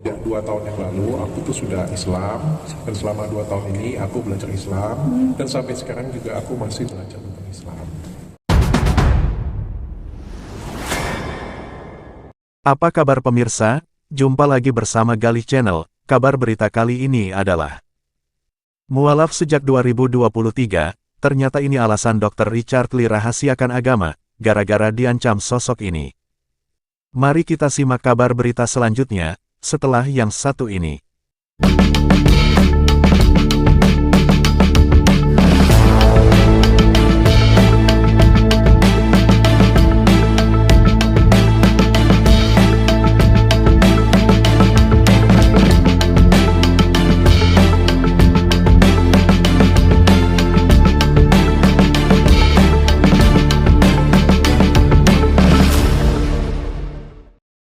Ya, 2 tahun yang lalu aku tuh sudah Islam, dan selama 2 tahun ini aku belajar Islam, dan sampai sekarang juga aku masih belajar tentang Islam. Apa kabar pemirsa? Jumpa lagi bersama Galih Channel. Kabar berita kali ini adalah mualaf sejak 2023, ternyata ini alasan Dr. Richard Lee rahasiakan agama, gara-gara diancam sosok ini. Mari kita simak kabar berita selanjutnya, setelah yang satu ini.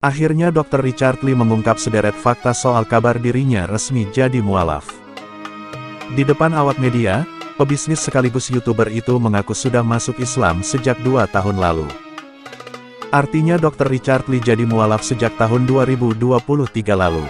Akhirnya Dr. Richard Lee mengungkap sederet fakta soal kabar dirinya resmi jadi mualaf. Di depan awak media, pebisnis sekaligus YouTuber itu mengaku sudah masuk Islam sejak 2 tahun lalu. Artinya Dr. Richard Lee jadi mualaf sejak tahun 2023 lalu.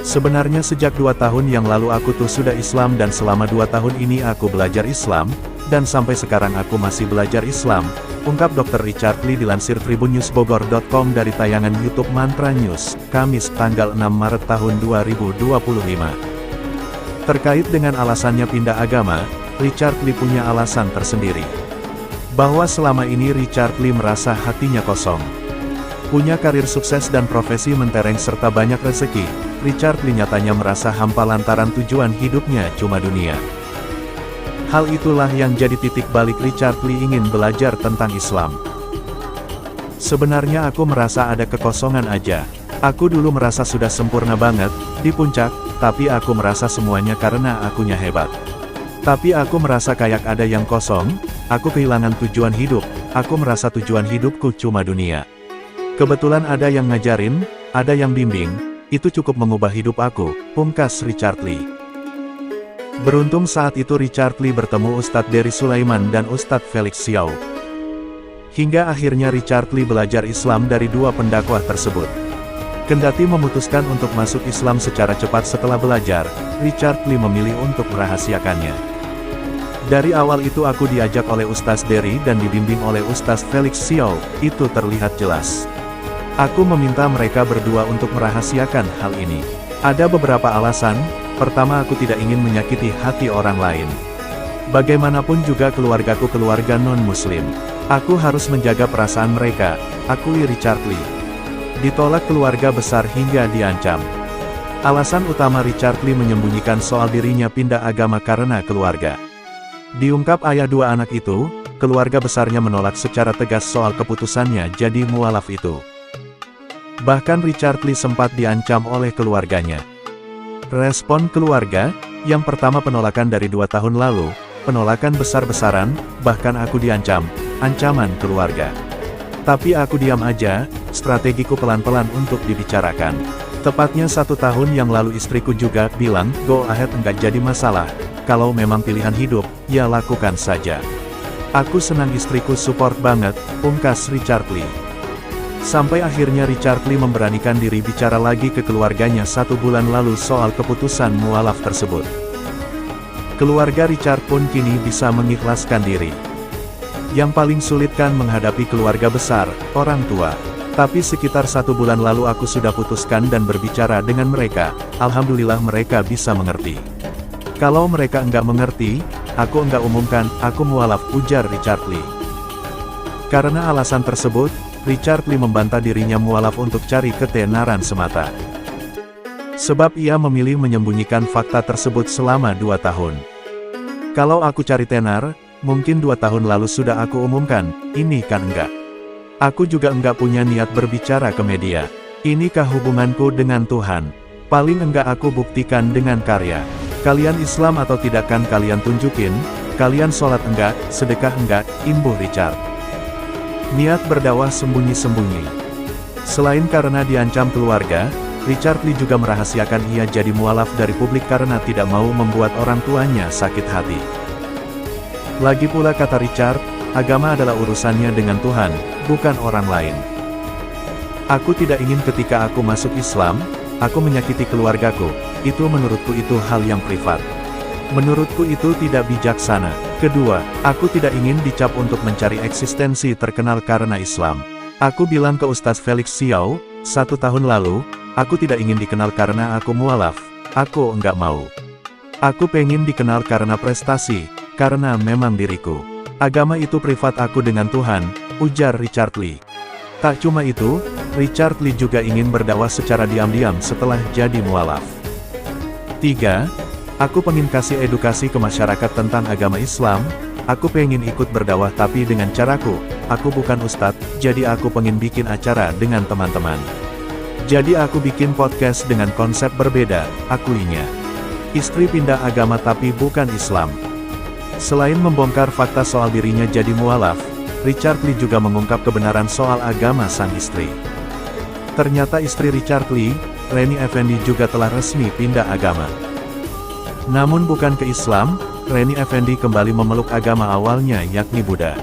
Sebenarnya sejak 2 tahun yang lalu aku tuh sudah Islam dan selama 2 tahun ini aku belajar Islam, dan sampai sekarang aku masih belajar Islam, ungkap Dr. Richard Lee dilansir tribunnewsbogor.com dari tayangan YouTube Mantra News, Kamis tanggal 6 Maret tahun 2025. Terkait dengan alasannya pindah agama, Richard Lee punya alasan tersendiri. Bahwa selama ini Richard Lee merasa hatinya kosong. Punya karir sukses dan profesi mentereng serta banyak rezeki, Richard Lee nyatanya merasa hampa lantaran tujuan hidupnya cuma dunia. Hal itulah yang jadi titik balik Richard Lee ingin belajar tentang Islam. Sebenarnya aku merasa ada kekosongan aja. Aku dulu merasa sudah sempurna banget, di puncak, tapi aku merasa semuanya karena akunya hebat. Tapi aku merasa kayak ada yang kosong, aku kehilangan tujuan hidup, aku merasa tujuan hidupku cuma dunia. Kebetulan ada yang ngajarin, ada yang bimbing, itu cukup mengubah hidup aku, pungkas Richard Lee. Beruntung saat itu Richard Lee bertemu Ustadz Dery Sulaiman dan Ustadz Felix Xiao. Hingga akhirnya Richard Lee belajar Islam dari dua pendakwah tersebut. Kendati memutuskan untuk masuk Islam secara cepat setelah belajar, Richard Lee memilih untuk merahasiakannya. Dari awal itu aku diajak oleh Ustadz Dery dan dibimbing oleh Ustadz Felix Xiao, itu terlihat jelas. Aku meminta mereka berdua untuk merahasiakan hal ini. Ada beberapa alasan. Pertama, aku tidak ingin menyakiti hati orang lain. Bagaimanapun juga keluargaku keluarga non-muslim. Aku harus menjaga perasaan mereka, akui Richard Lee. Ditolak keluarga besar hingga diancam. Alasan utama Richard Lee menyembunyikan soal dirinya pindah agama karena keluarga. Diungkap ayah dua anak itu, keluarga besarnya menolak secara tegas soal keputusannya jadi mualaf itu. Bahkan Richard Lee sempat diancam oleh keluarganya. Respon keluarga, yang pertama penolakan dari 2 tahun lalu, penolakan besar-besaran, bahkan aku diancam, ancaman keluarga. Tapi aku diam aja, strategiku pelan-pelan untuk dibicarakan. Tepatnya 1 tahun yang lalu istriku juga bilang, go ahead enggak jadi masalah, kalau memang pilihan hidup, ya lakukan saja. Aku senang istriku support banget, pungkas Richard Lee. Sampai akhirnya Richard Lee memberanikan diri bicara lagi ke keluarganya 1 bulan lalu soal keputusan mualaf tersebut. Keluarga Richard pun kini bisa mengikhlaskan diri. Yang paling sulit kan menghadapi keluarga besar, orang tua. Tapi sekitar 1 bulan lalu aku sudah putuskan dan berbicara dengan mereka, alhamdulillah mereka bisa mengerti. Kalau mereka enggak mengerti, aku enggak umumkan, aku mualaf, ujar Richard Lee. Karena alasan tersebut, Richard Lee membantah dirinya mualaf untuk cari ketenaran semata. Sebab ia memilih menyembunyikan fakta tersebut selama 2 tahun. Kalau aku cari tenar, mungkin 2 tahun lalu sudah aku umumkan, ini kan enggak. Aku juga enggak punya niat berbicara ke media. Inikah hubunganku dengan Tuhan? Paling enggak aku buktikan dengan karya. Kalian Islam atau tidak kan kalian tunjukin, kalian sholat enggak, sedekah enggak, imbuh Richard. Niat berdakwah sembunyi-sembunyi. Selain karena diancam keluarga, Richard Lee juga merahasiakan ia jadi mualaf dari publik karena tidak mau membuat orang tuanya sakit hati. Lagi pula kata Richard, agama adalah urusannya dengan Tuhan, bukan orang lain. Aku tidak ingin ketika aku masuk Islam, aku menyakiti keluargaku, itu menurutku itu hal yang privat. Menurutku itu tidak bijaksana. Kedua, aku tidak ingin dicap untuk mencari eksistensi terkenal karena Islam. Aku bilang ke Ustadz Felix Xiao, 1 tahun lalu, aku tidak ingin dikenal karena aku mualaf. Aku enggak mau. Aku pengen dikenal karena prestasi, karena memang diriku. Agama itu privat aku dengan Tuhan, ujar Richard Lee. Tak cuma itu, Richard Lee juga ingin berdakwah secara diam-diam setelah jadi mualaf. 3. Aku pengen kasih edukasi ke masyarakat tentang agama Islam, aku pengen ikut berdakwah tapi dengan caraku, aku bukan ustadz, jadi aku pengen bikin acara dengan teman-teman. Jadi aku bikin podcast dengan konsep berbeda, akuinya. Istri pindah agama tapi bukan Islam. Selain membongkar fakta soal dirinya jadi mualaf, Richard Lee juga mengungkap kebenaran soal agama sang istri. Ternyata istri Richard Lee, Reni Effendi juga telah resmi pindah agama. Namun bukan ke Islam, Reni Effendi kembali memeluk agama awalnya yakni Buddha.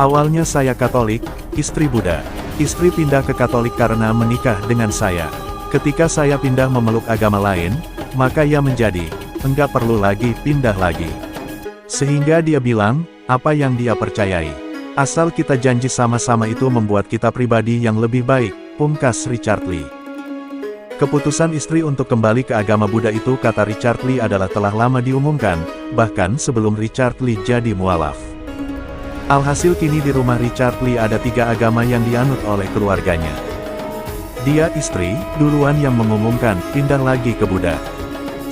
Awalnya saya Katolik, istri Buddha. Istri pindah ke Katolik karena menikah dengan saya. Ketika saya pindah memeluk agama lain, maka ia menjadi, enggak perlu lagi pindah lagi. Sehingga dia bilang, apa yang dia percayai. Asal kita janji sama-sama itu membuat kita pribadi yang lebih baik, pungkas Richard Lee. Keputusan istri untuk kembali ke agama Buddha itu kata Richard Lee adalah telah lama diumumkan, bahkan sebelum Richard Lee jadi mualaf. Alhasil kini di rumah Richard Lee ada 3 agama yang dianut oleh keluarganya. Dia istri, duluan yang mengumumkan, pindah lagi ke Buddha.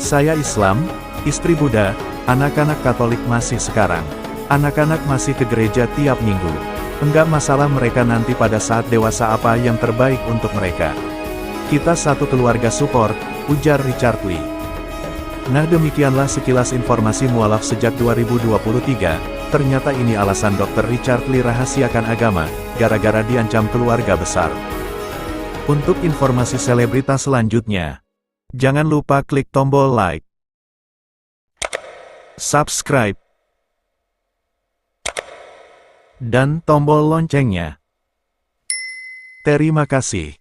Saya Islam, istri Buddha, anak-anak Katolik masih sekarang. Anak-anak masih ke gereja tiap minggu. Enggak masalah mereka nanti pada saat dewasa apa yang terbaik untuk mereka. Kita satu keluarga support, ujar Richard Lee. Nah demikianlah sekilas informasi mualaf sejak 2023, ternyata ini alasan Dr. Richard Lee rahasiakan agama, gara-gara diancam keluarga besar. Untuk informasi selebritas selanjutnya, jangan lupa klik tombol like, subscribe, dan tombol loncengnya. Terima kasih.